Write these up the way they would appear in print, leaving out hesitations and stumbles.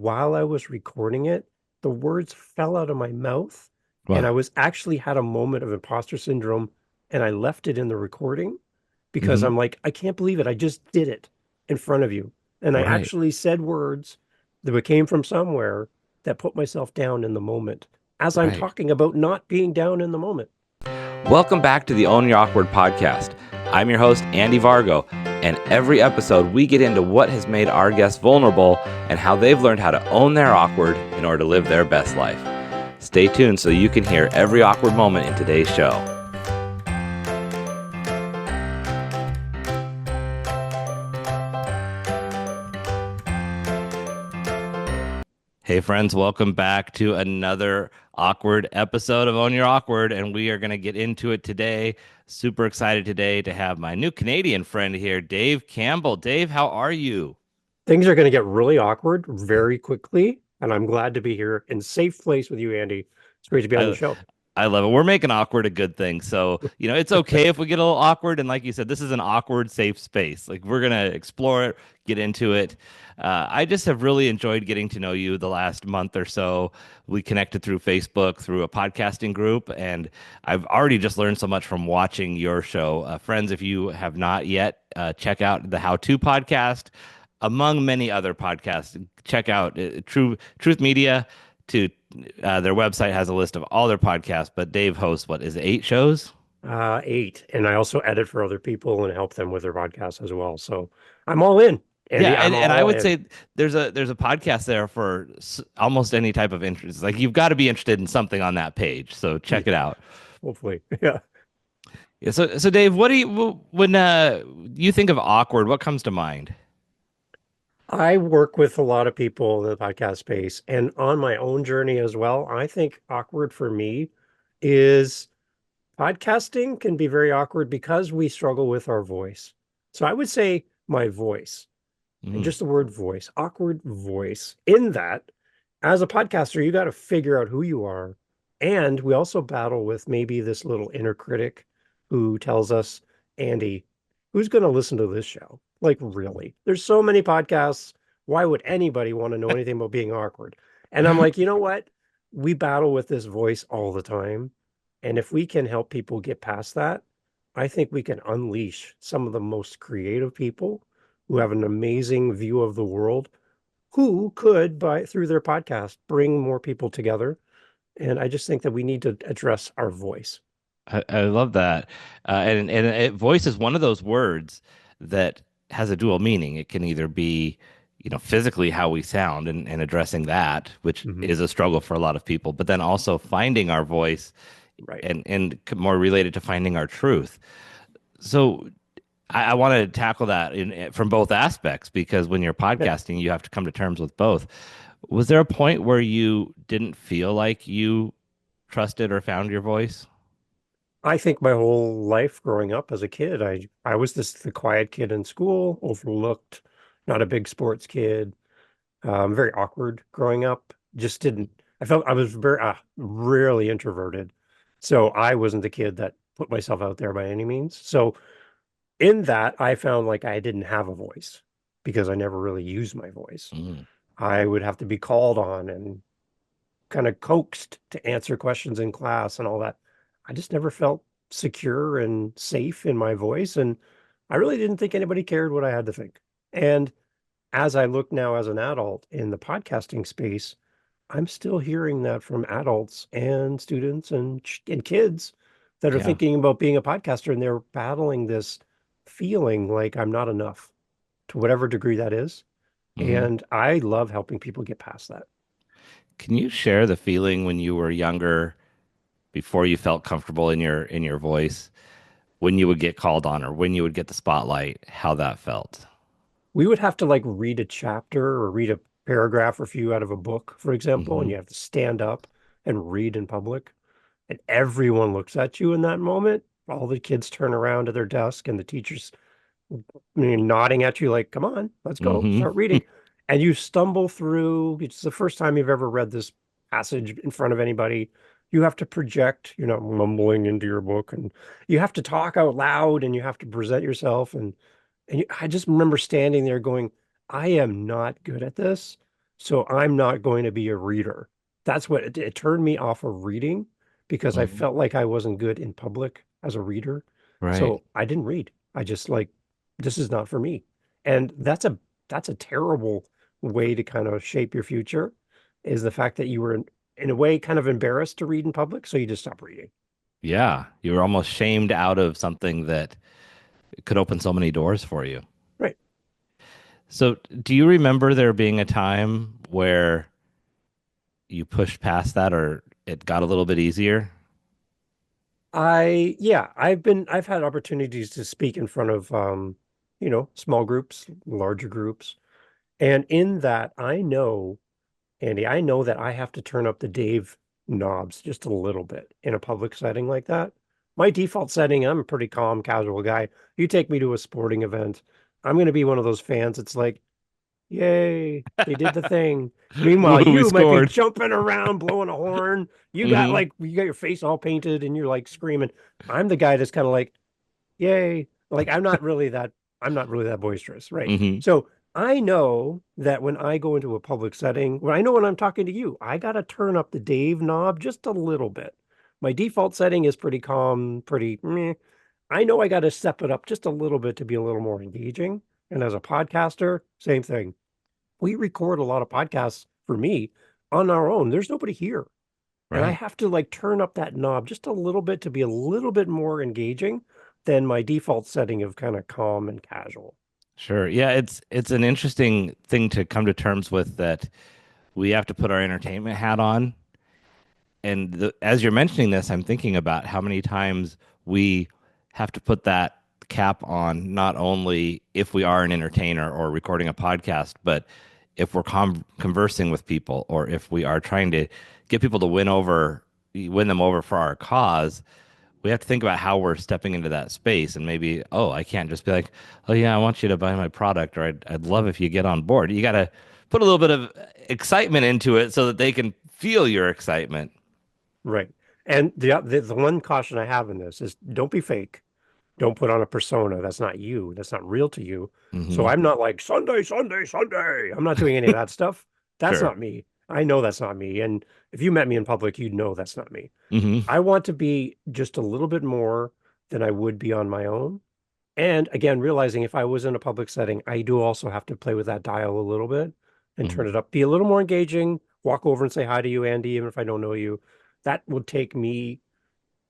while I was recording it, the words fell out of my mouth, and I Wow. was actually had a moment of imposter syndrome, and I left it in the recording because Hmm. I'm like, I can't believe it. I just did it in front of you. And I Right. actually said words that came from somewhere that put myself down in the moment as I'm Right. talking about not being down in the moment. Welcome back to the Own Your Awkward podcast. I'm your host, Andy Vargo, and every episode we get into what has made our guests vulnerable and how they've learned how to own their awkward in order to live their best life. Stay tuned so you can hear every awkward moment in today's show. Hey, friends, welcome back to another awkward episode of Own Your Awkward, and we are going to get into it today. Super excited today to have my new Canadian friend here, Dave Campbell. Dave, how are you? Things are going to get really awkward very quickly, and I'm glad to be here in safe place with you, Andy. It's great to be on the I show. I love it. We're making awkward a good thing. So, it's okay if we get a little awkward. And like you said, this is an awkward, safe space. Like we're going to explore it, get into it. I just have really enjoyed getting to know you the last month or so. We connected through Facebook, through a podcasting group, and I've already just learned so much from watching your show. Friends, if you have not yet, check out the How To podcast, among many other podcasts. Check out Truth Media to their website has a list of all their podcasts, but Dave hosts what is it, 8 shows? Eight. And I also edit for other people and help them with their podcasts as well. So I'm all in, Yeah, Andy. I'm and I all would in. say there's a podcast there for almost any type of interest. Like you've got to be interested in something on that page, so check it Yeah, out. hopefully. Yeah. Yeah, so Dave, what do you when you think of awkward, what comes to mind? I work with a lot of people in the podcast space and on my own journey as well. I think awkward for me is podcasting can be very awkward because we struggle with our voice. So I would say my voice and Mm, just the word voice, awkward voice, in that as a podcaster, you got to figure out who you are. And we also battle with maybe this little inner critic who tells us, Andy, who's going to listen to this show? Like, really? There's so many podcasts. Why would anybody want to know anything about being awkward? And I'm like, you know what? We battle with this voice all the time. And if we can help people get past that, I think we can unleash some of the most creative people who have an amazing view of the world who could, by through their podcast, bring more people together. And I just think that we need to address our voice. I love that, voice is one of those words that has a dual meaning. It can either be, physically how we sound and addressing that, which Hmm. is a struggle for a lot of people, but then also finding our voice Right. and more related to finding our truth. So I want to tackle that from both aspects because when you're Yeah. podcasting, you have to come to terms with both. Was there a point where you didn't feel like you trusted or found your voice? I think my whole life growing up as a kid, I was the quiet kid in school, overlooked, not a big sports kid, very awkward growing up. Just didn't. I felt I was very really introverted, so I wasn't the kid that put myself out there by any means. So in that, I found like I didn't have a voice because I never really used my voice. Mm, I would have to be called on and kind of coaxed to answer questions in class and all that. I just never felt secure and safe in my voice. And I really didn't think anybody cared what I had to think. And as I look now as an adult in the podcasting space, I'm still hearing that from adults and students and kids that are yeah. thinking about being a podcaster and they're battling this feeling like I'm not enough to whatever degree that is. Hmm. And I love helping people get past that. Can you share the feeling when you were younger, before you felt comfortable in your voice, when you would get called on or when you would get the spotlight, how that felt? We would have to like read a chapter or read a paragraph or few out of a book, for example, and Hmm. you have to stand up and read in public. And everyone looks at you in that moment. All the kids turn around to their desk and the teachers nodding at you like, come on, let's go, Hmm. start reading. And you stumble through. It's the first time you've ever read this passage in front of anybody. You have to project, you're not mumbling into your book, and you have to talk out loud and you have to present yourself. I just remember standing there going, I am not good at this. So I'm not going to be a reader. That's what it turned me off of reading because I Mhm. felt like I wasn't good in public as a reader. Right. So I didn't read. I just like, this is not for me. And that's a terrible way to kind of shape your future, is the fact that you were in a way kind of embarrassed to read in public, so you just stop reading. Yeah. You were almost shamed out of something that could open so many doors for you. Right. So, do you remember there being a time where you pushed past that or it got a little bit easier? Yeah, I've had opportunities to speak in front of small groups, larger groups. And in that, I know, Andy, I know that I have to turn up the Dave knobs just a little bit in a public setting like that. My default setting, I'm a pretty calm, casual guy. You take me to a sporting event, I'm going to be one of those fans. It's like, yay, they did the thing. Meanwhile, Woohoo, we you might be scored. jumping around, blowing a horn. Hmm. You got your face all painted and you're like screaming. I'm the guy that's kind of like, yay. Like I'm not really that boisterous, right? Hmm. So I know that when I go into a public setting, when I know when I'm talking to you, I gotta turn up the Dave knob just a little bit. My default setting is pretty calm, pretty meh. I know I gotta step it up just a little bit to be a little more engaging. And as a podcaster, same thing. We record a lot of podcasts for me on our own. There's nobody here. And I Right. have to like turn up that knob just a little bit to be a little bit more engaging than my default setting of kind of calm and casual. Sure. Yeah, it's an interesting thing to come to terms with that we have to put our entertainment hat on. And as you're mentioning this, I'm thinking about how many times we have to put that cap on, not only if we are an entertainer or recording a podcast, but if we're conversing with people or if we are trying to get people to win them over for our cause. We have to think about how we're stepping into that space and maybe, oh, I can't just be like, oh yeah, I want you to buy my product or I'd love if you get on board. You got to put a little bit of excitement into it so that they can feel your excitement. Right. And the one caution I have in this is don't be fake. Don't put on a persona. That's not you. That's not real to you. So Hmm. I'm not like Sunday, Sunday, Sunday. I'm not doing any of that stuff. That's Sure. not me. I know that's not me. And if you met me in public, you'd know that's not me. Hmm. I want to be just a little bit more than I would be on my own. And again, realizing if I was in a public setting, I do also have to play with that dial a little bit and turn Hmm. it up, be a little more engaging, walk over and say hi to you, Andy, even if I don't know you. That would take me,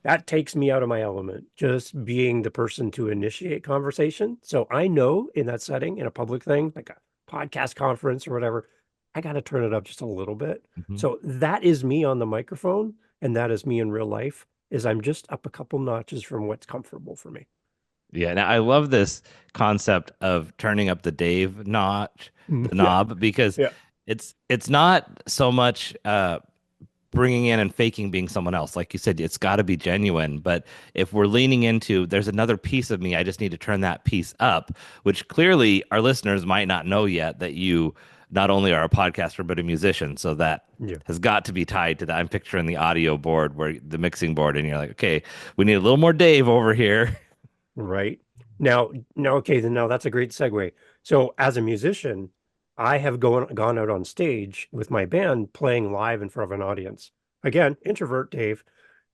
that takes me out of my element, just being the person to initiate conversation. So I know in that setting, in a public thing, like a podcast conference or whatever, I got to turn it up just a little bit. Hmm. So that is me on the microphone, and that is me in real life, is I'm just up a couple notches from what's comfortable for me. Yeah. Now I love this concept of turning up the Dave notch, the Yeah. knob, because Yeah. it's not so much bringing in and faking being someone else. Like you said, it's got to be genuine. But if we're leaning into, there's another piece of me, I just need to turn that piece up, which clearly our listeners might not know yet that you not only are a podcaster, but a musician. So that Yeah. has got to be tied to that. I'm picturing the audio board where the mixing board, and you're like, okay, we need a little more Dave over here. Right. Okay, then now that's a great segue. So as a musician, I have gone out on stage with my band playing live in front of an audience. Again, introvert Dave.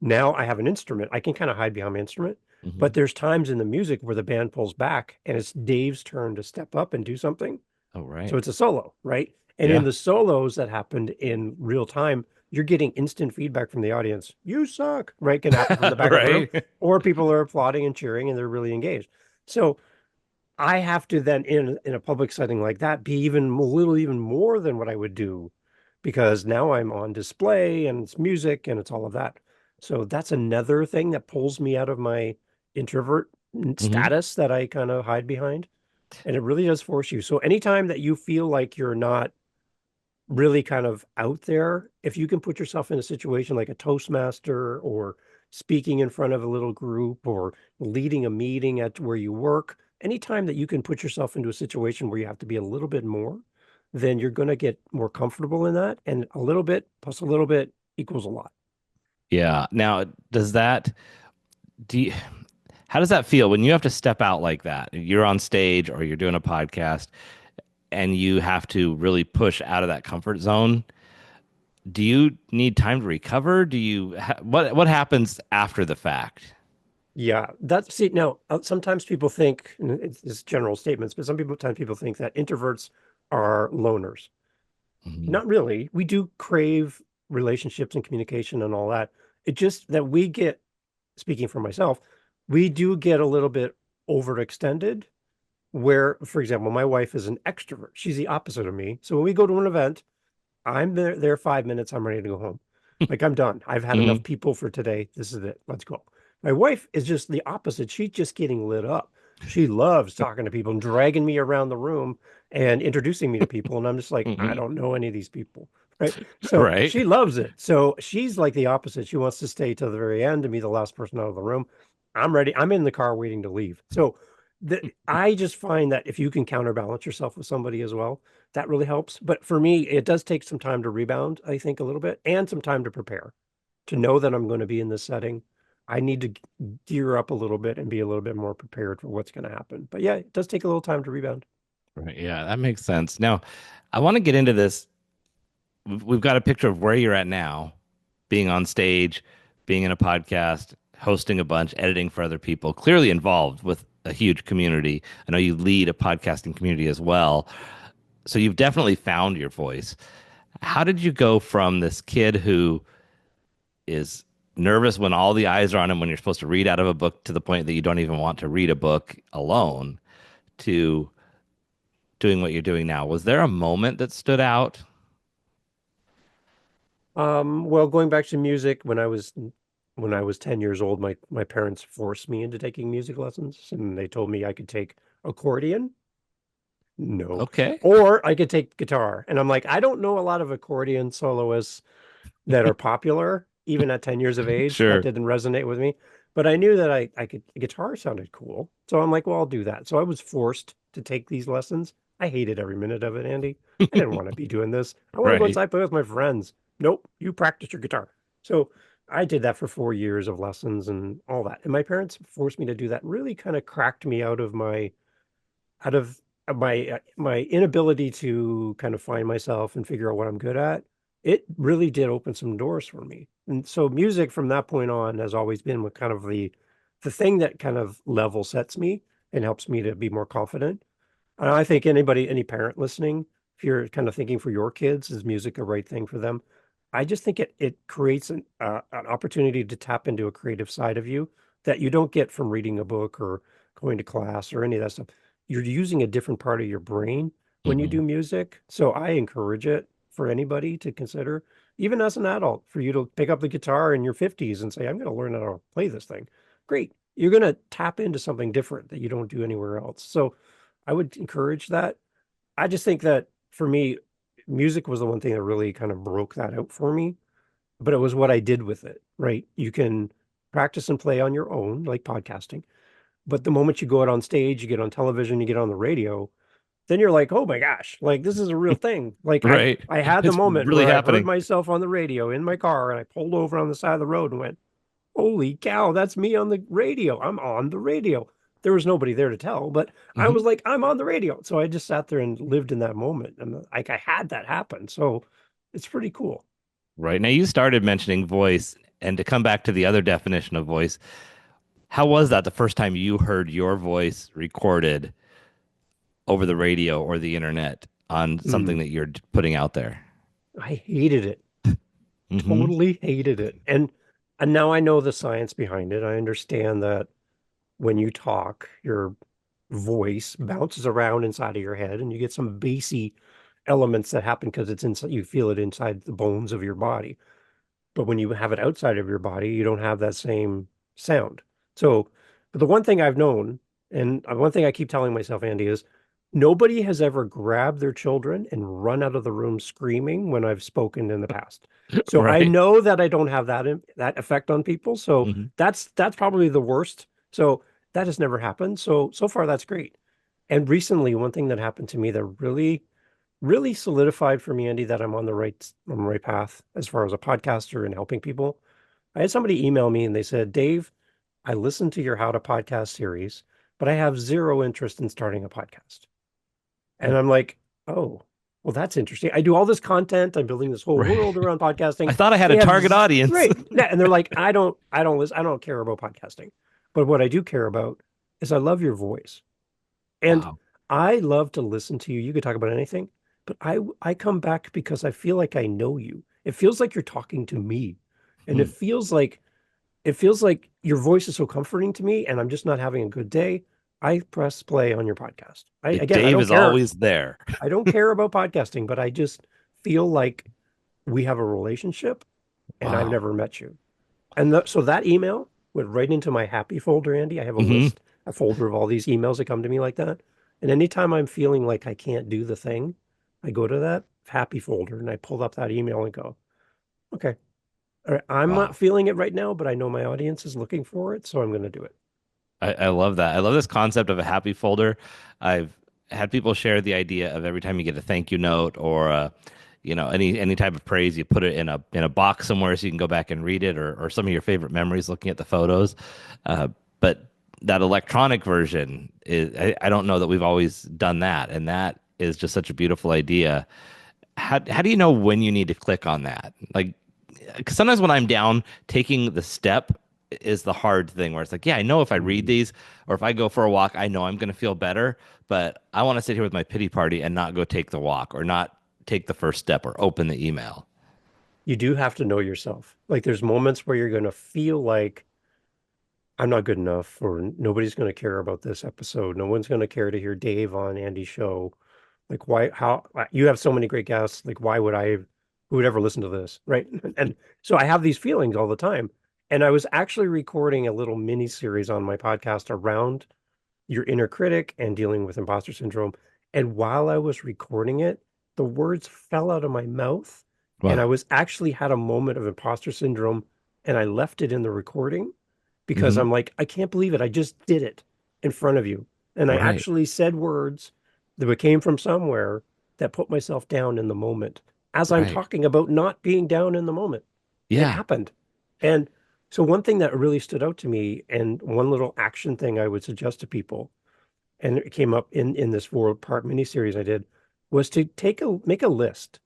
Now I have an instrument. I can kind of hide behind my instrument, but Hmm. there's times in the music where the band pulls back and it's Dave's turn to step up and do something. Oh, right. So it's a solo, right? And in Yeah. the solos that happened in real time, you're getting instant feedback from the audience. You suck, right? Can happen from the back of the room, Right. or people are applauding and cheering and they're really engaged. So I have to then in a public setting like that be even a little even more than what I would do because now I'm on display and it's music and it's all of that. So that's another thing that pulls me out of my introvert Hmm. status that I kind of hide behind. And it really does force you. So anytime that you feel like you're not really kind of out there, if you can put yourself in a situation like a Toastmaster or speaking in front of a little group or leading a meeting at where you work, anytime that you can put yourself into a situation where you have to be a little bit more, then you're going to get more comfortable in that. And a little bit plus a little bit equals a lot. Yeah. Now, do you, how does that feel when you have to step out like that? You're on stage or you're doing a podcast and you have to really push out of that comfort zone, do you need time to recover? What happens after the fact? Yeah, that's see now. Sometimes people think, and it's general statements, but sometimes people think that introverts are loners. Mhm. Not really. We do crave relationships and communication and all that. It just that we get, speaking for myself, we do get a little bit overextended. Where, for example, my wife is an extrovert. She's the opposite of me. So when we go to an event, I'm there 5 minutes. I'm ready to go home. Like I'm done. I've had enough Hmm. people for today. This is it. Let's go. My wife is just the opposite. She's just getting lit up. She loves talking to people and dragging me around the room and introducing me to people. And I'm just like, I Hmm. don't know any of these people. Right. So Right. she loves it. So she's like the opposite. She wants to stay to the very end and be the last person out of the room. I'm ready. I'm in the car waiting to leave. So I just find that if you can counterbalance yourself with somebody as well, that really helps. But for me, it does take some time to rebound, I think, a little bit, and some time to prepare to know that I'm going to be in this setting. I need to gear up a little bit and be a little bit more prepared for what's going to happen. But yeah, it does take a little time to rebound. Right. Yeah, that makes sense. Now, I want to get into this. We've got a picture of where you're at now, being on stage, being in a podcast, hosting a bunch, editing for other people, clearly involved with a huge community. I know you lead a podcasting community as well. So you've definitely found your voice. How did you go from this kid who is nervous when all the eyes are on him when you're supposed to read out of a book to the point that you don't even want to read a book alone to doing what you're doing now? Was there a moment that stood out? Well, going back to music, when I was 10 years old, my parents forced me into taking music lessons, and they told me I could take accordion. No. Okay. Or I could take guitar. And I'm like, I don't know a lot of accordion soloists that are popular, even at 10 years of age. That Sure. didn't resonate with me. But I knew that I could, guitar sounded cool. So I'm like, well, I'll do that. So I was forced to take these lessons. I hated every minute of it, Andy. I didn't want to be doing this. I want to go Right. inside, play with my friends. Nope, you practice your guitar. So I did that for 4 years of lessons and all that. And my parents forced me to do that, really kind of cracked me out of my inability to kind of find myself and figure out what I'm good at. It really did open some doors for me. And so music from that point on has always been what kind of the thing that kind of level sets me and helps me to be more confident. And I think any parent listening, if you're kind of thinking for your kids, is music a right thing for them? I just think it creates an opportunity to tap into a creative side of you that you don't get from reading a book or going to class or any of that stuff. You're using a different part of your brain when you do Hmm. music. So I encourage it for anybody to consider, even as an adult, for you to pick up the guitar in your 50s and say, I'm going to learn how to play this thing. Great. You're going to tap into something different that you don't do anywhere else. So I would encourage that. I just think that for me, music was the one thing that really kind of broke that out for me, but it was what I did with it, right? You can practice and play on your own, like podcasting, but the moment you go out on stage, you get on television, you get on the radio, then you're like, oh my gosh, like this is a real thing. Like Right. I had the It's moment really where I heard happening. myself on the radio in my car and I pulled over on the side of the road and went, holy cow, that's me on the radio. I'm on the radio. There was nobody there to tell, but I was Hmm. like, I'm on the radio. So I just sat there and lived in that moment. And like I had that happen. So it's pretty cool. Right. Now you started mentioning voice, and to come back to the other definition of voice, how was that the first time you heard your voice recorded over the radio or the internet on Mm, something that you're putting out there? I hated it. Hmm. Totally hated it. And now I know the science behind it. I understand that when you talk, your voice bounces around inside of your head and you get some bassy elements that happen because it's inside, you feel it inside the bones of your body. But when you have it outside of your body, you don't have that same sound. So, but the one thing I've known, and one thing I keep telling myself, Andy, is nobody has ever grabbed their children and run out of the room screaming when I've spoken in the past. So I Right. know that I don't have that effect on people. So Hmm. that's probably the worst. So that has never happened. So far that's great. And recently, one thing that happened to me that really solidified for me, Andy, that I'm on the right path as far as a podcaster and helping people. I had somebody email me and they said, Dave, I listened to your How to Podcast series, but I have zero interest in starting a podcast. And I'm like, Oh, well, that's interesting. I do all this content. I'm building this whole Right. world around I podcasting. thought I had They a have target audience. right. Yeah, and they're like, I don't care about podcasting. But what I do care about is I love your voice. And Wow. I love to listen to you. You could talk about anything, but I come back because I feel like I know you. It feels like you're talking to me. And Hmm. it feels like your voice is so comforting to me and I'm just not having a good day. I press play on your podcast. Again, Dave is always there. I don't care about podcasting, but I just feel like we have a relationship and I've Wow. never met you. And so that email went right into my happy folder, Andy. I have a Hmm. list, a folder of all these emails that come to me like that. And anytime I'm feeling like I can't do the thing, I go to that happy folder and I pull up that email and go, okay, all right, I'm not Wow. feeling it right now, but I know my audience is looking for it, so I'm going to do it. I love that. I love this concept of a happy folder. I've had people share the idea of every time you get a thank you note or any type of praise, you put it in a box somewhere so you can go back and read it or some of your favorite memories looking at the photos. But that electronic version is I don't know that we've always done that, and that is just such a beautiful idea. How do you know when you need to click on that? Like, because sometimes when I'm down, taking the step is the hard thing where it's like, yeah, I know if I read Mm. these or if I go for a walk, I know I'm going to feel better, but I want to sit here with my pity party and not go take the walk or not take the first step or open the email. You do have to know yourself. Like there's moments where you're going to feel like I'm not good enough, or nobody's going to care about this episode. No one's going to care to hear Dave on Andy's show. Like, why, how, you have so many great guests. Like, why would I, who would ever listen to this? Right. And so I have these feelings all the time. And I was actually recording a little mini series on my podcast around your inner critic and dealing with imposter syndrome. And while I was recording it, the words fell out of my mouth. And I Wow. was actually had a moment of imposter syndrome and I left it in the recording because Hmm. I'm like, I can't believe it. I just did it in front of you. And I Right. actually said words that came from somewhere that put myself down in the moment as I'm Right. talking about not being down in the moment. It Yeah. happened. And so one thing that really stood out to me and one little action thing I would suggest to people, and it came up in this 4-part miniseries I did, was to make a list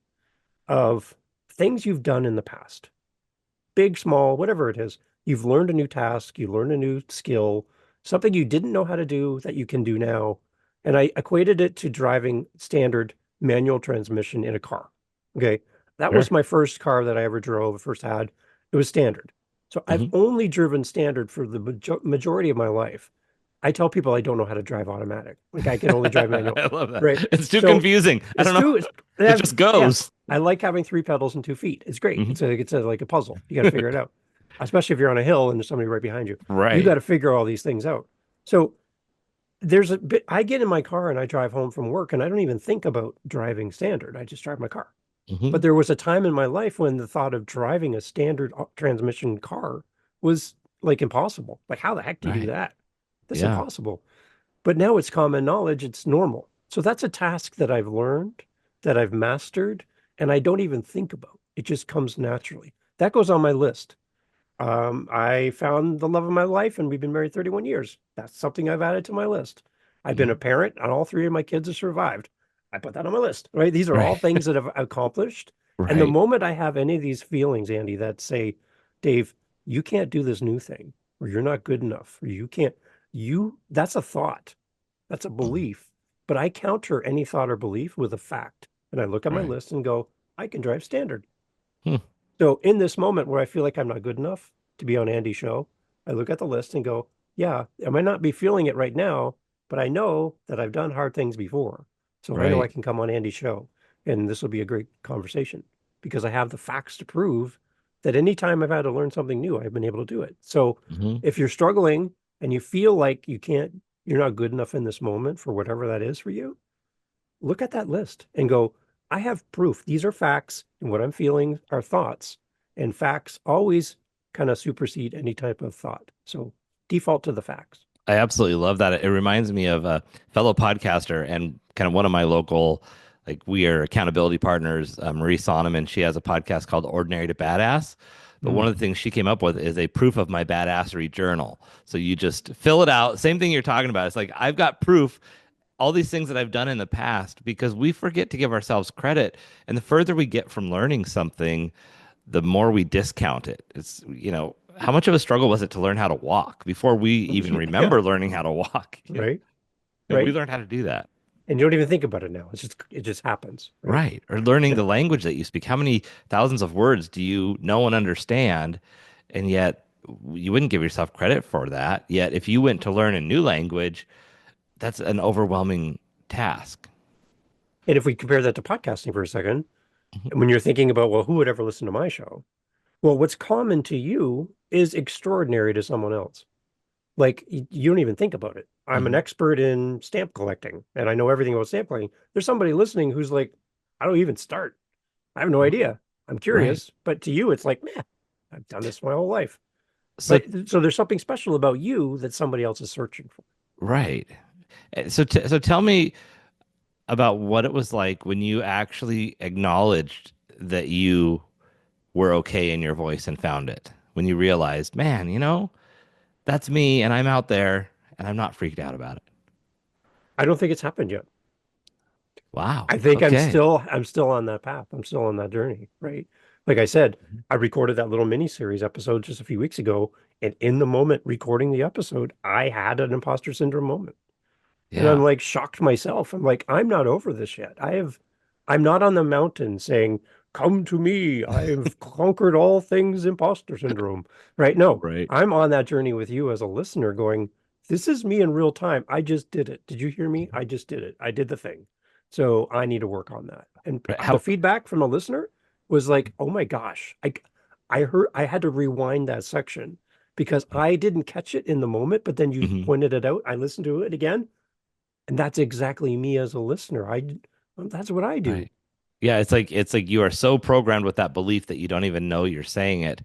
of things you've done in the past, big, small, whatever it is. You've learned a new task, you learned a new skill, something you didn't know how to do that you can do now. And I equated it to driving standard manual transmission in a car. Okay. That was Sure. my first car that I ever drove, first had. It was standard. So I've Hmm. only driven standard for the majority of my life. I tell people I don't know how to drive automatic. Like I can only drive manual. I love that. Right. It's too So confusing. I it's don't know. too, It just yeah, goes. I like having 3 pedals and 2 feet. It's great. Hmm. It's a like a puzzle. You got to figure it out, especially if you're on a hill and there's somebody right behind you. You got Right. to figure all these things out. So there's a bit, I get in my car and I drive home from work and I don't even think about driving standard. I just drive my car. Hmm. But there was a time in my life when the thought of driving a standard transmission car was like impossible. Like, how the heck do you do Right. that? That's Yeah. impossible. But now it's common knowledge, it's normal. So that's a task that I've learned, that I've mastered, and I don't even think about. It just comes naturally. That goes on my list. I found the love of my life and we've been married 31 years. That's something I've added to my list. I've been a Hmm. parent and all 3 of my kids have survived. I put that on my list, right? These are all Right. things that I've accomplished. And the Right. moment I have any of these feelings, Andy, that say, Dave, you can't do this new thing, or you're not good enough, or you can't, that's a thought, that's a Mhm. belief. But I counter any thought or belief with a fact. And I look at my Right. list and go, I can drive standard. Hmm. So in this moment where I feel like I'm not good enough to be on Andy's show, I look at the list and go, yeah, I might not be feeling it right now, but I know that I've done hard things before. So I know I Right. can come on Andy's show and this will be a great conversation because I have the facts to prove that anytime I've had to learn something new, I've been able to do it. So Hmm. if you're struggling and you feel like you're not good enough in this moment for whatever that is for you, look at that list and go, I have proof. These are facts, and what I'm feeling are thoughts. And facts always kind of supersede any type of thought. So default to the facts. I absolutely love that. It reminds me of a fellow podcaster and kind of one of my local, like we are accountability partners, Marie Sonneman. She has a podcast called Ordinary to Badass. But one Mm. of the things she came up with is a proof of my badassery journal. So you just fill it out. Same thing you're talking about. It's like I've got proof. all these things that I've done in the past because we forget to give ourselves credit. And the further we get from learning something, the more we discount it. It's, how much of a struggle was it to learn how to walk before we even Yeah, remember learning how to walk? right, And we right. learned how to do that. And you don't even think about it now. It just happens, right? Right. Or learning And the language that you speak. How many thousands of words do you know and understand? And yet you wouldn't give yourself credit for that. Yet if you went to learn a new language, that's an overwhelming task. and if we compare that to podcasting for a second, and when you're thinking about, well, who would ever listen to my show? Well, what's common to you is extraordinary to someone else. Like you don't even think about it. I'm an Mhm. expert in stamp collecting and I know everything about stamp collecting. There's somebody listening who's like, I don't even start. I have no idea. I'm Right. curious. But to you, it's like, man, I've done this my whole life. So, But so there's something special about you that somebody else is searching for. right. So tell me about what it was like when you actually acknowledged that you were okay in your voice and found it. When you realized, man, that's me and I'm out there and I'm not freaked out about it. I don't think it's happened yet. Wow. I think I'm Okay. still I'm still on that path. I'm still on that journey, right? Like I said, I recorded that little mini series episode just a few weeks ago, and in the moment recording the episode, I had an imposter syndrome moment. And I'm Yeah. like shocked myself. I'm like, I'm not over this yet. I'm not on the mountain saying, come to me. I've conquered all things imposter syndrome. Right? No, Right. I'm on that journey with you as a listener going, this is me in real time. I just did it. Did you hear me? I just did it. I did the thing. So I need to work on that. And Right. the How? feedback from a listener was like, oh my gosh, I had to rewind that section because I didn't catch it in the moment, but then you Mhm. pointed it out. I listened to it again and that's exactly me as a listener. That's what I do. Right. Yeah, it's like you are so programmed with that belief that you don't even know you're saying it.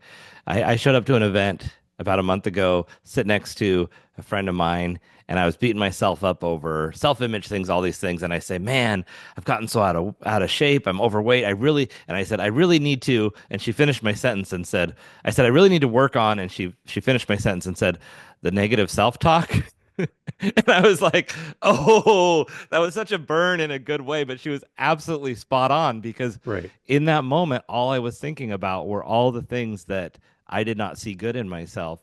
I showed up to an event about a month ago, sit next to a friend of mine, and I was beating myself up over self-image things, all these things, and I say, "Man, I've gotten so out of shape. I'm overweight. And I said, I really need to." And she finished my sentence and said, "I said I really need to work on." And she finished my sentence and said, "The negative self-talk." And I was like, oh, that was such a burn in a good way. But she was absolutely spot on because Right. in that moment, all I was thinking about were all the things that I did not see good in myself.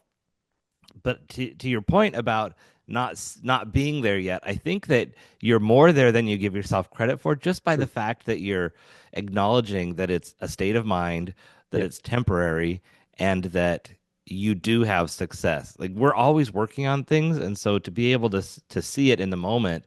But to your point about not being there yet, I think that you're more there than you give yourself credit for just by the True. fact that you're acknowledging that it's a state of mind, that Yeah. it's temporary, and that you do have success. Like we're always working on things, and so to be able to see it in the moment,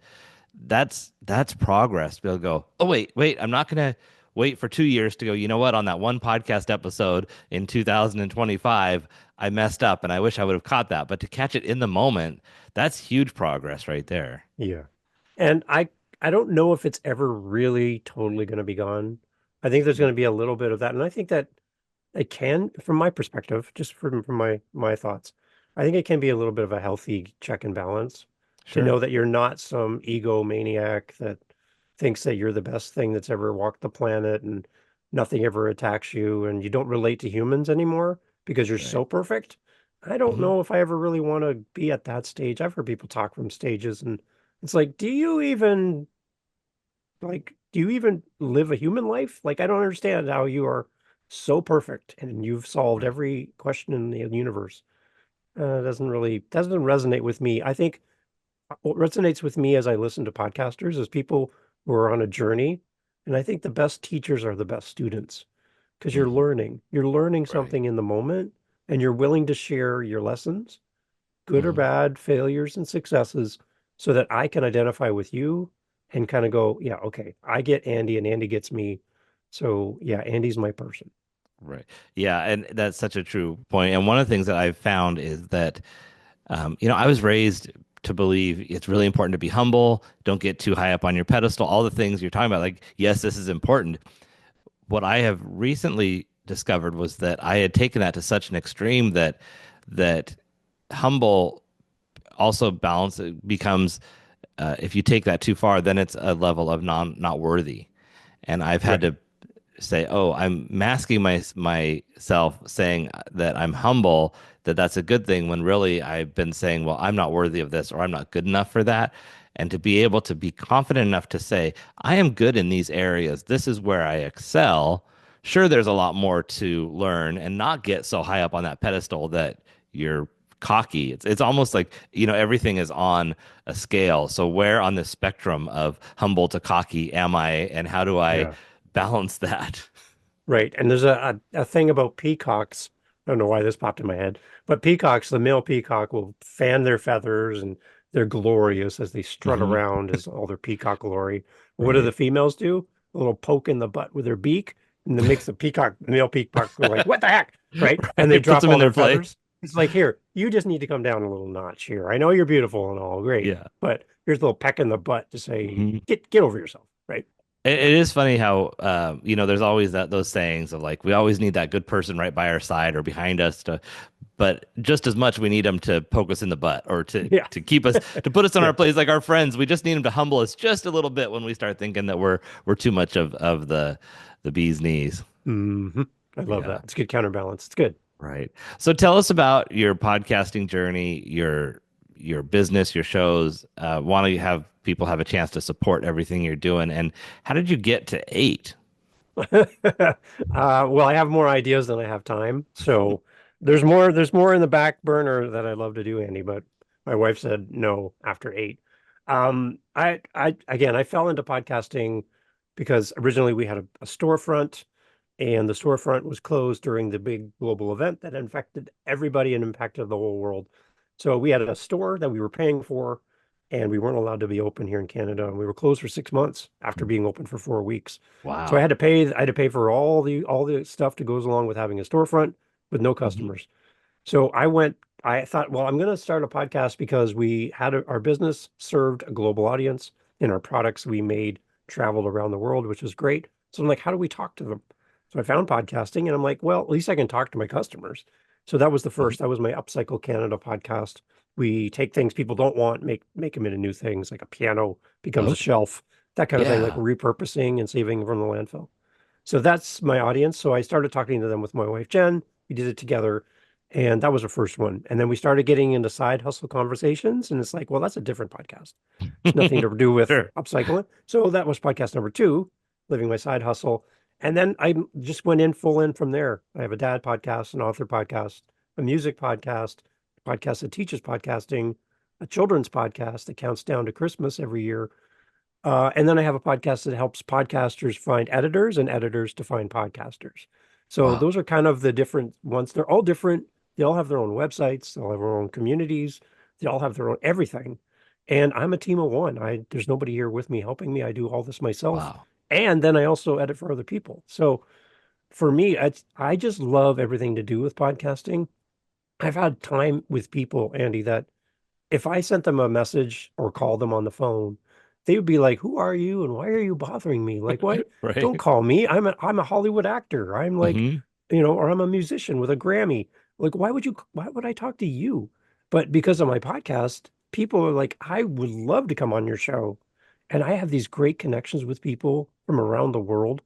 that's progress. To be able to go, oh wait, I'm not gonna wait for 2 years to go, you know what, on that one podcast episode in 2025, I messed up and I wish I would have caught that. But to catch it in the moment, that's huge progress right there. Yeah. And I don't know if it's ever really totally going to be gone. I think there's going to be a little bit of that. And I think that it can, from my perspective, just from my thoughts, I think it can be a little bit of a healthy check and balance to Sure. know that you're not some egomaniac that thinks that you're the best thing that's ever walked the planet and nothing ever attacks you and you don't relate to humans anymore because you're Right. so perfect. I don't Hmm. know if I ever really want to be at that stage. I've heard people talk from stages and it's like, do you even live a human life? Like, I don't understand how you are so perfect and you've solved Right. every question in the universe. Doesn't resonate with me. I think what resonates with me as I listen to podcasters is people who are on a journey. And I think the best teachers are the best students because Hmm. you're learning Right. something in the moment and you're willing to share your lessons, good or Hmm. bad, failures and successes, so that I can identify with you and kind of go, yeah, okay, I get Andy and Andy gets me. So yeah, Andy's my person. Right. Yeah, and that's such a true point. And one of the things that I've found is that I was raised to believe it's really important to be humble, don't get too high up on your pedestal, all the things you're talking about. Like, yes, this is important. What I have recently discovered was that I had taken that to such an extreme that humble also balance becomes if you take that too far, then it's a level of not worthy. And I've had Right. to say, "Oh, I'm masking myself, saying that I'm humble, that that's a good thing," when really I've been saying, "Well, I'm not worthy of this, or I'm not good enough for that." and to be able to be confident enough to say, I am good in these areas. This is where I excel. Sure, there's a lot more to learn and not get so high up on that pedestal that you're cocky. It's almost like, everything is on a scale. So where on the spectrum of humble to cocky am I, and how do I Yeah. balance that? Right. And there's a thing about peacocks. I don't know why this popped in my head, but peacocks, the male peacock will fan their feathers and they're glorious as they strut Hmm. around as all their peacock glory. What do the Right. females do? A little poke in the butt with their beak, and that makes the male peacock go like, what the heck? Right. And they Right. Puts drop them in all their their place. feathers. It's like, here, you just need to come down a little notch here. I know you're beautiful and all great, Yeah. but here's a little peck in the butt to say, Mhm. get over yourself. Right. It is funny how there's always those sayings of like we always need that good person right by our side or behind us to, but just as much we need them to poke us in the butt or to Yeah. keep us to put us in our Yeah. place like our friends. We just need them to humble us just a little bit when we start thinking that we're too much of the bee's knees. I love Yeah. that. It's good counterbalance. It's good. Right. So tell us about your podcasting journey, your business, your shows. Want to have people have a chance to support everything you're doing, and how did you get to eight? Well, I have more ideas than I have time. So there's more in the back burner that I'd love to do, Andy, but my wife said no after 8. Again, I fell into podcasting because originally we had a storefront and the storefront was closed during the big global event that infected everybody and impacted the whole world. So we had a store that we were paying for, and we weren't allowed to be open here in Canada, and we were closed for 6 months after being open for 4 weeks. So Wow. I had to pay for all the stuff that goes along with having a storefront with no Mhm. customers. So I thought, well, I'm going to start a podcast because our business served a global audience and our products we made traveled around the world, which was great. So I'm like, how do we talk to them? So I found podcasting and I'm like, well, at least I can talk to my customers. So that was the Mhm. first. That was my Upcycle Canada podcast. We take things people don't want, make them into new things, like a piano becomes a Okay. shelf, that kind of thing, like Yeah. repurposing and saving from the landfill. So that's my audience. So I started talking to them with my wife, Jen. We did it together. And that was the first one. And then we started getting into side hustle conversations. And it's like, well, that's a different podcast. It's nothing to do with Sure. upcycling. So that was podcast number 2, Living My Side Hustle. And then I just went in full in from there. I have a dad podcast, an author podcast, a music podcast, a podcast that teaches podcasting, a children's podcast that counts down to Christmas every year, and then I have a podcast that helps podcasters find editors and editors to find podcasters. So Wow. those are kind of the different ones. They're all different. They all have their own websites. They all have their own communities. They all have their own everything. And I'm a team of one. There's nobody here with me helping me. I do all this myself. Wow. And then I also edit for other people. So for me, I just love everything to do with podcasting. I've had time with people, Andy, that if I sent them a message or called them on the phone, they would be like, "Who are you and why are you bothering me? Like, why don't Right. call me? I'm a Hollywood actor. I'm like, Hmm. or I'm a musician with a Grammy. Like, why would I talk to you?" But because of my podcast, people are like, "I would love to come on your show." And I have these great connections with people from around the world.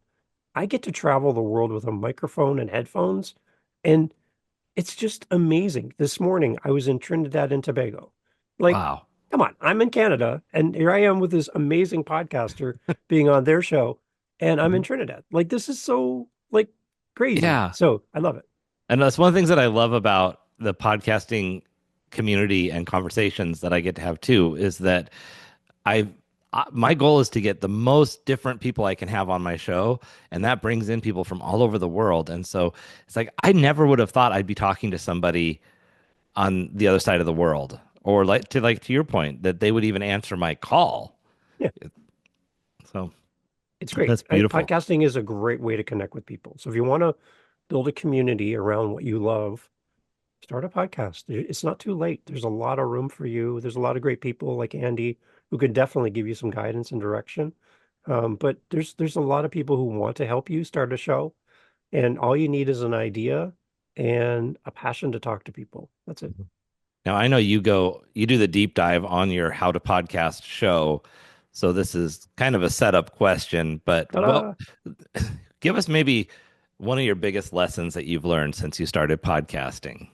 I get to travel the world with a microphone and headphones, and it's just amazing. This morning, I was in Trinidad and Tobago. Like, Wow. come on, I'm in Canada, and here I am with this amazing podcaster being on their show, and I'm in Mhm. Trinidad. Like, this is so like crazy. Yeah. So I love it. And that's one of the things that I love about the podcasting community and conversations that I get to have too is that I my goal is to get the most different people I can have on my show, and that brings in people from all over the world. And so it's like I never would have thought I'd be talking to somebody on the other side of the world, or like to your point that they would even answer my call. Yeah, So it's great. that's beautiful. Podcasting is a great way to connect with people. So if you want to build a community around what you love, start a podcast. It's not too late. There's a lot of room for you. There's a lot of great people like Andy who could definitely give you some guidance and direction. But there's a lot of people who want to help you start a show, and all you need is an idea and a passion to talk to people. That's it. Now I know you do the deep dive on your How to Podcast show. So this is kind of a setup question, but Ta-da! give us maybe one of your biggest lessons that you've learned since you started podcasting.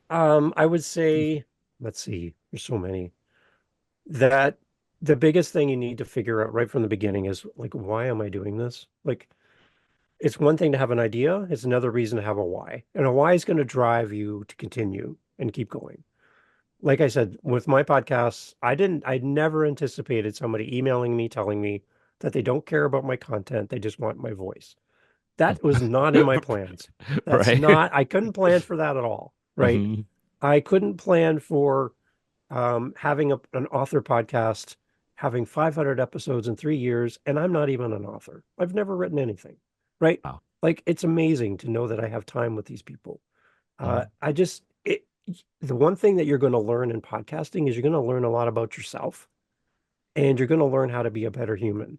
I would say, let's see, there's so many. that the biggest thing you need to figure out right from the beginning is like, why am I doing this? Like, it's one thing to have an idea, it's another reason to have a why. And a why is going to drive you to continue and keep going. Like I said, with my podcasts, I never anticipated somebody emailing me telling me that they don't care about my content, they just want my voice. That was not in my plans. That's Right. not, I couldn't plan for that at all, right? Hmm. I couldn't plan for having an author podcast, having 500 episodes in 3 years, and I'm not even an author. I've never written anything, right? Wow. Like it's amazing to know that I have time with these people. Mhm. I just the one thing that you're going to learn in podcasting is you're going to learn a lot about yourself, and you're going to learn how to be a better human.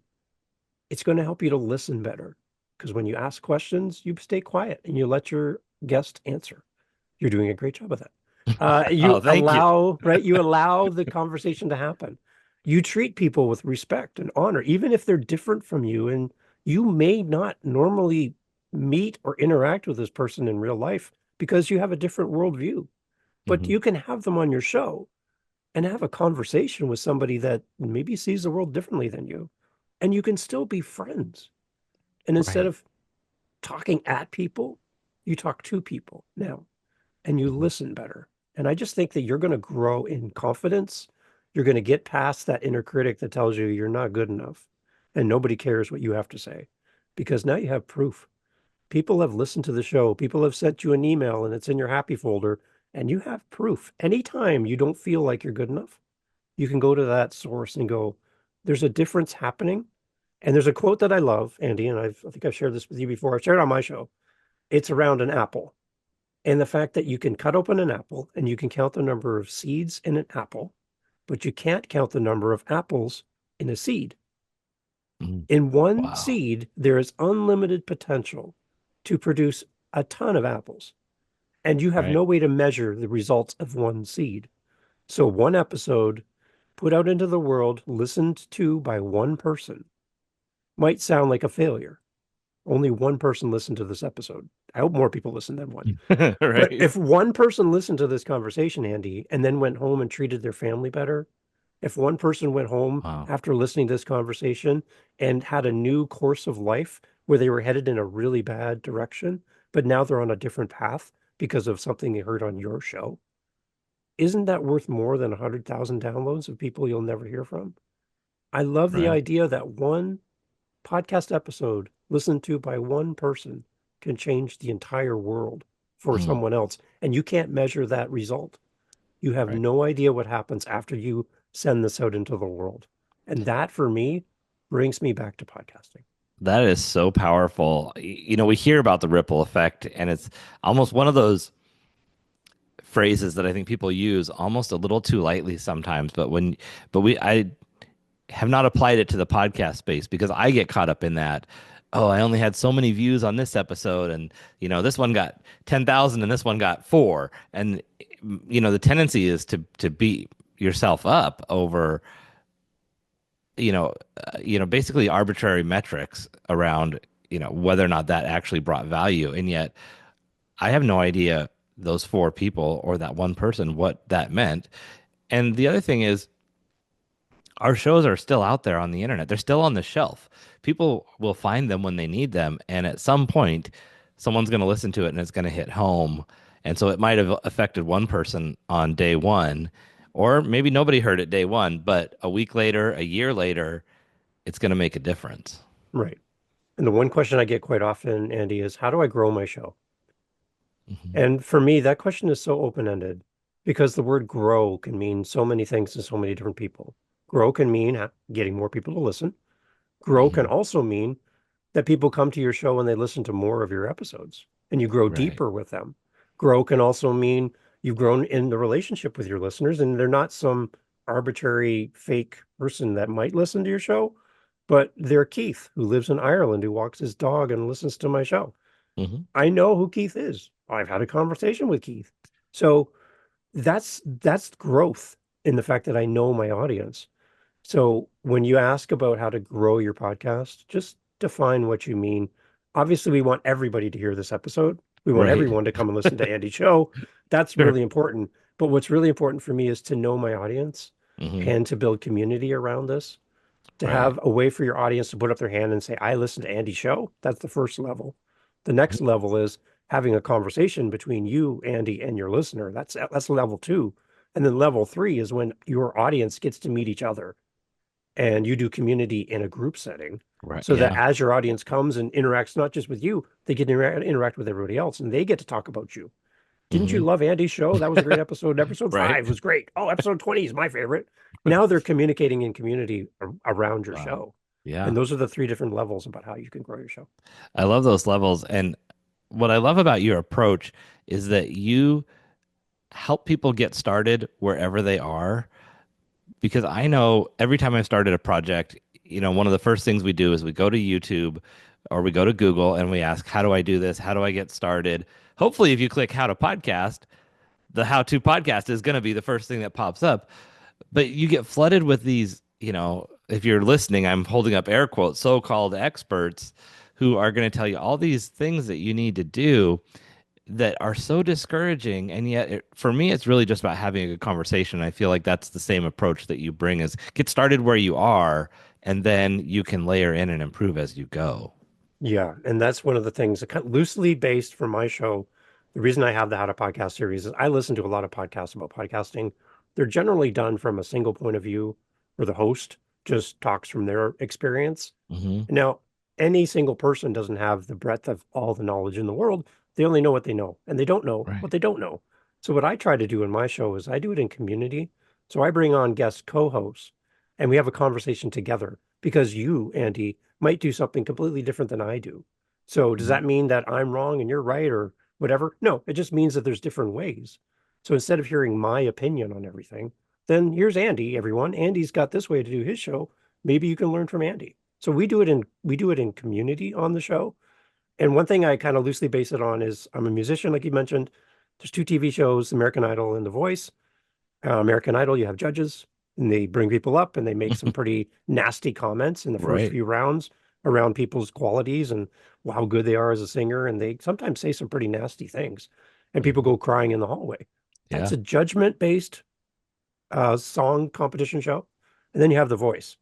It's going to help you to listen better because when you ask questions, you stay quiet and you let your guest answer. You're doing a great job of that. Oh, You thank you. allow, right? You allow the conversation to happen. You treat people with respect and honor, even if they're different from you. And you may not normally meet or interact with this person in real life because you have a different worldview, but Hmm. you can have them on your show and have a conversation with somebody that maybe sees the world differently than you. And you can still be friends. And instead Right. of talking at people, you talk to people now and you Mhm. listen better. And I just think that you're going to grow in confidence. You're going to get past that inner critic that tells you you're not good enough and nobody cares what you have to say because now you have proof. People have listened to the show. People have sent you an email and it's in your happy folder and you have proof. Anytime you don't feel like you're good enough, you can go to that source and go, there's a difference happening. And there's a quote that I love, Andy, and I think I've shared this with you before. I've shared it on my show. It's around an apple. And the fact that you can cut open an apple and you can count the number of seeds in an apple, but you can't count the number of apples in a seed. Mhm. In one Wow. seed, there is unlimited potential to produce a ton of apples, and you have Right. no way to measure the results of one seed. So, one episode put out into the world, listened to by one person, might sound like a failure. Only one person listened to this episode. I hope more people listen than one. But Right. if one person listened to this conversation, Andy, and then went home and treated their family better, if one person went home Wow. after listening to this conversation and had a new course of life where they were headed in a really bad direction, but now they're on a different path because of something they heard on your show, isn't that worth more than 100,000 downloads of people you'll never hear from? I love the Right. idea that one podcast episode listened to by one person can change the entire world for Mm. someone else. And you can't measure that result. You have Right. no idea what happens after you send this out into the world. And that for me brings me back to podcasting. That is so powerful. We hear about the ripple effect, and it's almost one of those phrases that I think people use almost a little too lightly sometimes. I have not applied it to the podcast space because I get caught up in that. Oh, I only had so many views on this episode, and this one got 10,000, and this one got four, and the tendency is to beat yourself up over basically arbitrary metrics around whether or not that actually brought value, and yet I have no idea those four people or that one person what that meant. And the other thing is our shows are still out there on the internet. They're still on the shelf. People will find them when they need them. And at some point, someone's going to listen to it and it's going to hit home. And so it might have affected one person on day one, or maybe nobody heard it day one, but a week later, a year later, it's going to make a difference. Right. And the one question I get quite often, Andy, is how do I grow my show? Hmm. And for me, that question is so open-ended because the word grow can mean so many things to so many different people. Grow can mean getting more people to listen. Grow can Hmm. also mean that people come to your show and they listen to more of your episodes and you grow Right. deeper with them. Grow can also mean you've grown in the relationship with your listeners and they're not some arbitrary fake person that might listen to your show, but they're Keith who lives in Ireland who walks his dog and listens to my show. Hmm. I know who Keith is. I've had a conversation with Keith. So that's growth in the fact that I know my audience. So when you ask about how to grow your podcast, just define what you mean. Obviously, we want everybody to hear this episode. We want Right. everyone to come and listen to Andy's show. That's Sure. really important. But what's really important for me is to know my audience. Hmm. and to build community around this, to Right. have a way for your audience to put up their hand and say, I listened to Andy's show. That's the first level. The next level is having a conversation between you, Andy, and your listener. That's level two. And then level three is when your audience gets to meet each other and you do community in a group setting Right. so that Yeah. as your audience comes and interacts not just with you, they get to interact with everybody else and they get to talk about you. Didn't you Hmm. love Andy's show? That was a great episode. Episode Right. five was great. Oh, episode 20 is my favorite. Now they're communicating in community around your Wow. show. Yeah. And those are the three different levels about how you can grow your show. I love those levels. And what I love about your approach is that you help people get started wherever they are. Because I know every time I've started a project, one of the first things we do is we go to YouTube or we go to Google and we ask, how do I do this? How do I get started? Hopefully, if you click how to podcast, the how to podcast is going to be the first thing that pops up. But you get flooded with these, if you're listening, I'm holding up air quotes, so-called experts who are going to tell you all these things that you need to do that are so discouraging. And yet, for me, it's really just about having a good conversation. I feel like that's the same approach that you bring is get started where you are, and then you can layer in and improve as you go. Yeah. And that's one of the things that loosely based for my show. The reason I have the How to Podcast series is I listen to a lot of podcasts about podcasting. They're generally done from a single point of view where the host just talks from their experience. Hmm. Now, any single person doesn't have the breadth of all the knowledge in the world. They only know what they know, and they don't know Right. what they don't know. So, what I try to do in my show is I do it in community. So, I bring on guest co hosts and we have a conversation together because you, Andy, might do something completely different than I do. So, does Hmm. that mean that I'm wrong and you're right or whatever? No, it just means that there's different ways. So, instead of hearing my opinion on everything, then here's Andy, everyone. Andy's got this way to do his show. Maybe you can learn from Andy. So we do it in community on the show. And one thing I kind of loosely base it on is I'm a musician, like you mentioned. There's two TV shows, American Idol and The Voice. American Idol, you have judges, and they bring people up and they make some pretty nasty comments in the first Right. few rounds around people's qualities and how good they are as a singer. And they sometimes say some pretty nasty things, and people Hmm. go crying in the hallway. That's Yeah. a judgment-based song competition show. And then you have The Voice.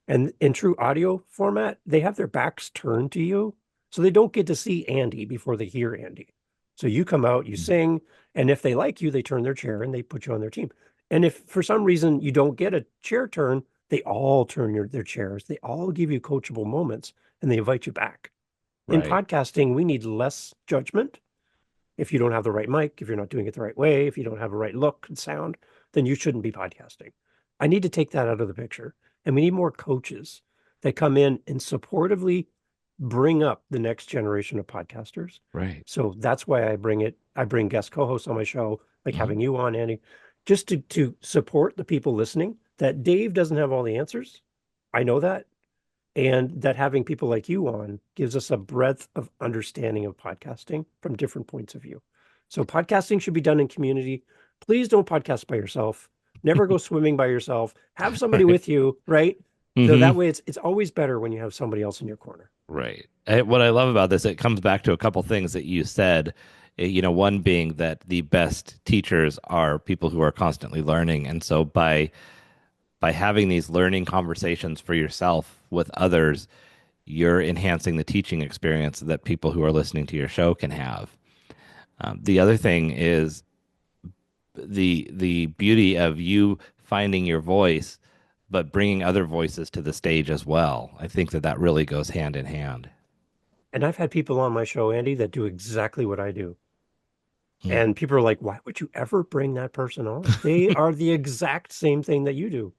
And in true audio format, they have their backs turned to you. So they don't get to see Andy before they hear Andy. So you come out, you sing, and if they like you, they turn their chair and they put you on their team. And if for some reason you don't get a chair turn, they all turn their chairs. They all give you coachable moments and they invite you back. In Right. podcasting, we need less judgment. If you don't have the right mic, if you're not doing it the right way, if you don't have a right look and sound, then you shouldn't be podcasting. I need to take that out of the picture. And we need more coaches that come in and supportively bring up the next generation of podcasters. Right. So that's why I bring guest co-hosts on my show, like Hmm. having you on, Andy, just to support the people listening that Dave doesn't have all the answers. I know that. And that having people like you on gives us a breadth of understanding of podcasting from different points of view. So podcasting should be done in community. Please don't podcast by yourself. Never go swimming by yourself. Have somebody Right. with you, right? So Hmm. that way it's always better when you have somebody else in your corner. Right. What I love about this, it comes back to a couple things that you said. One being that the best teachers are people who are constantly learning. And so by having these learning conversations for yourself with others, you're enhancing the teaching experience that people who are listening to your show can have. The other thing is the beauty of you finding your voice, but bringing other voices to the stage as well. I think that that really goes hand in hand. And I've had people on my show, Andy, that do exactly what I do. Mm. And people are like, why would you ever bring that person on? They are the exact same thing that you do.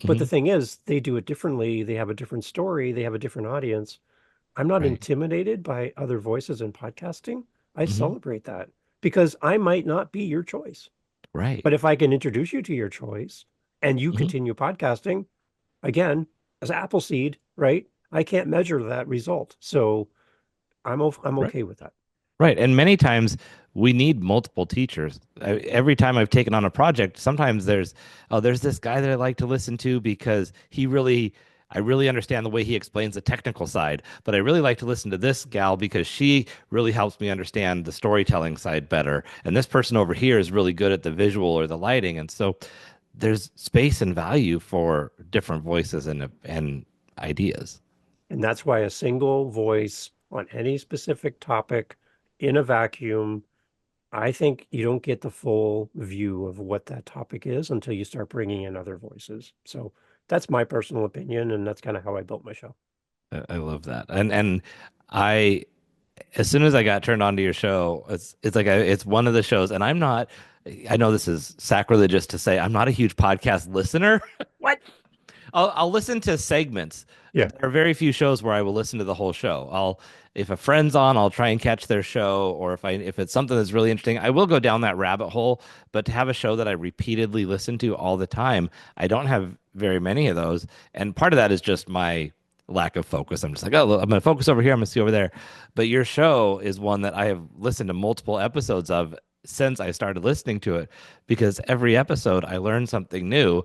But the Hmm. thing is, they do it differently. They have a different story. They have a different audience. I'm not Right. intimidated by other voices in podcasting. I Hmm. celebrate that because I might not be your choice. Right. But if I can introduce you to your choice and you Hmm. continue podcasting, again, as Appleseed, right? I can't measure that result. So I'm Right. okay with that. Right. And many times we need multiple teachers. Every time I've taken on a project, sometimes there's this guy that I like to listen to because I really understand the way he explains the technical side, but I really like to listen to this gal because she really helps me understand the storytelling side better. And this person over here is really good at the visual or the lighting. And so there's space and value for different voices and ideas. And that's why a single voice on any specific topic in a vacuum, I think you don't get the full view of what that topic is until you start bringing in other voices. So that's my personal opinion, and that's kind of how I built my show. I love that. And I as soon as I got turned on to your show, it's like it's one of the shows, and I'm not. I know this is sacrilegious to say I'm not a huge podcast listener. What? I'll listen to segments. Yeah, There are very few shows where I will listen to the whole show. I'll if a friend's on, I'll try and catch their show, or if it's something that's really interesting, I will go down that rabbit hole. But to have a show that I repeatedly listen to all the time, I don't have very many of those, and part of that is just my lack of focus. I'm just like, oh, I'm going to focus over here. I'm going to see over there. But your show is one that I have listened to multiple episodes of since I started listening to it because every episode I learn something new.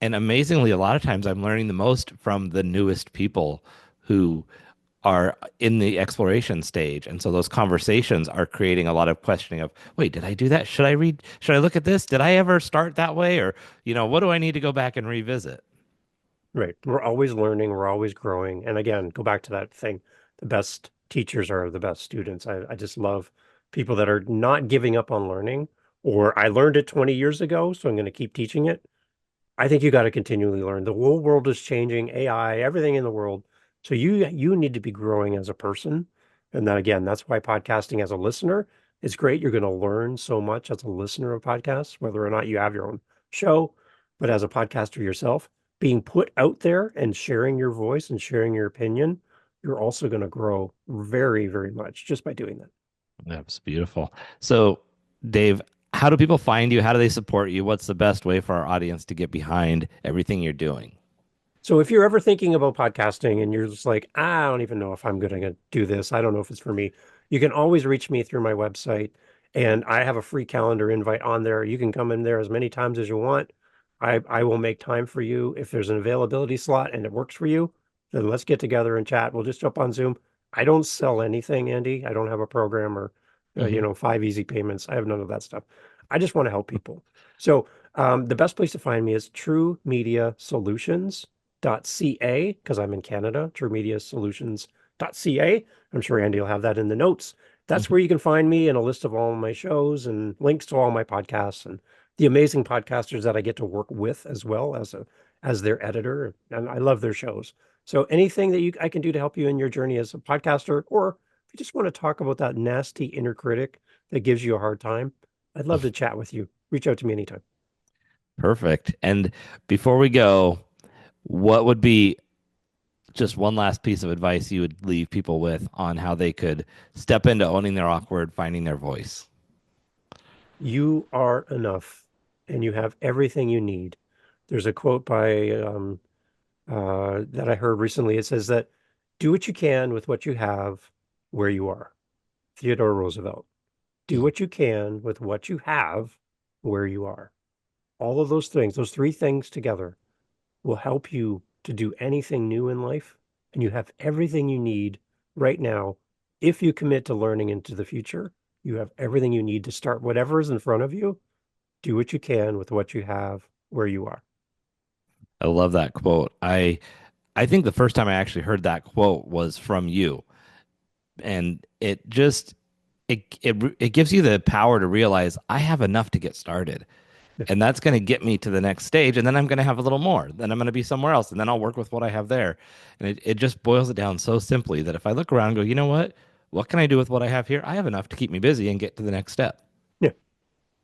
And amazingly, a lot of times I'm learning the most from the newest people who are in the exploration stage. And so those conversations are creating a lot of questioning of, wait, did I do that? Should I look at this? Did I ever start that way? Or, what do I need to go back and revisit? right. We're always learning, we're always growing. And again, go back to that thing. The best teachers are the best students. I just love people that are not giving up on learning, or I learned it 20 years ago, so I'm going to keep teaching it. I think you got to continually learn. The whole world is changing, AI, everything in the world. So you need to be growing as a person. And then again, that's why podcasting as a listener is great. You're going to learn so much as a listener of podcasts, whether or not you have your own show, but as a podcaster yourself, being put out there and sharing your voice and sharing your opinion, you're also going to grow very, very much just by doing that. That's beautiful. So, Dave, how do people find you? How do they support you? What's the best way for our audience to get behind everything you're doing? So if you're ever thinking about podcasting and you're just like, I don't even know if I'm going to do this, I don't know if it's for me, you can always reach me through my website. And I have a free calendar invite on there. You can come in there as many times as you want. I will make time for you. If there's an availability slot and it works for you, then let's get together and chat. We'll just jump on Zoom. I don't sell anything, Andy. I don't have a program or, Hmm. 5 easy payments. I have none of that stuff. I just want to help people. So the best place to find me is True Media Solutions .ca because I'm in Canada, truemediasolutions.ca. I'm sure Andy will have that in the notes. That's Hmm. where you can find me and a list of all my shows and links to all my podcasts and the amazing podcasters that I get to work with as well as their editor. And I love their shows. So anything that I can do to help you in your journey as a podcaster, or if you just want to talk about that nasty inner critic that gives you a hard time, I'd love to chat with you. Reach out to me anytime. Perfect. And before we go, what would be just one last piece of advice you would leave people with on how they could step into owning their awkward, finding their voice? You are enough and you have everything you need. There's a quote by that I heard recently. It says that do what you can with what you have where you are. Theodore Roosevelt. Do what you can with what you have where you are. All of those things, those three things together will help you to do anything new in life. And you have everything you need right now. If you commit to learning into the future, you have everything you need to start whatever is in front of you. Do what you can with what you have where you are. I love that quote. I think the first time I actually heard that quote was from you, and it gives you the power to realize I have enough to get started. Yeah. And that's going to get me to the next stage. And then I'm going to have a little more. Then I'm going to be somewhere else. And then I'll work with what I have there. And it just boils it down so simply that if I look around and go, you know what? What can I do with what I have here? I have enough to keep me busy and get to the next step. Yeah.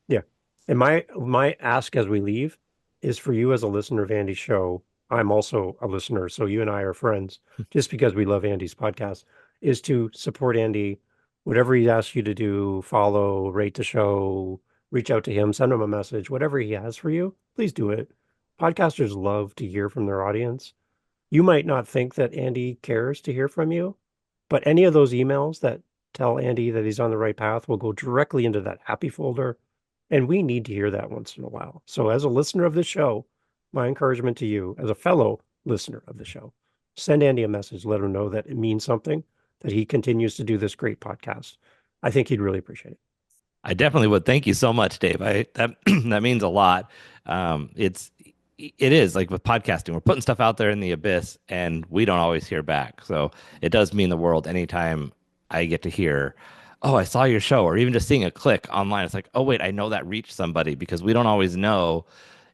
Yeah. And my ask as we leave is for you as a listener of Andy's show. I'm also a listener, so you and I are friends just because we love Andy's podcast, is to support Andy, whatever he asks you to do, follow, rate the show, reach out to him, send him a message, whatever he has for you, please do it. Podcasters love to hear from their audience. You might not think that Andy cares to hear from you, but any of those emails that tell Andy that he's on the right path will go directly into that happy folder. And we need to hear that once in a while. So, as a listener of the show, my encouragement to you, as a fellow listener of the show, send Andy a message, let him know that it means something, that he continues to do this great podcast. I think he'd really appreciate it. I definitely would. Thank you so much, Dave. That that means a lot. It is like with podcasting, we're putting stuff out there in the abyss, and we don't always hear back. So it does mean the world anytime I get to hear, "Oh, I saw your show," or even just seeing a click online. It's like, "Oh, wait, I know that reached somebody," because we don't always know,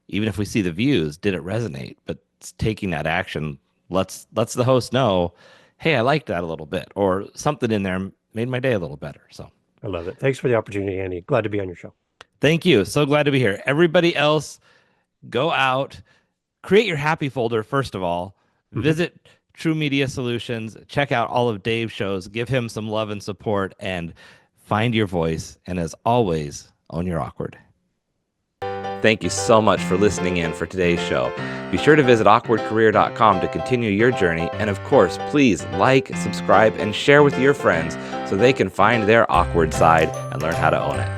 even if we see the views, did it resonate? But it's taking that action lets the host know, "Hey, I liked that a little bit," or something in there made my day a little better. So. I love it. Thanks for the opportunity, Andy. Glad to be on your show. Thank you. So glad to be here. Everybody else, go out, create your happy folder, first of all. Mhm. Visit True Media Solutions, check out all of Dave's shows, give him some love and support, and find your voice. And as always, own your awkward. Thank you so much for listening in for today's show. Be sure to visit awkwardcareer.com to continue your journey. And of course, please like, subscribe, and share with your friends so they can find their awkward side and learn how to own it.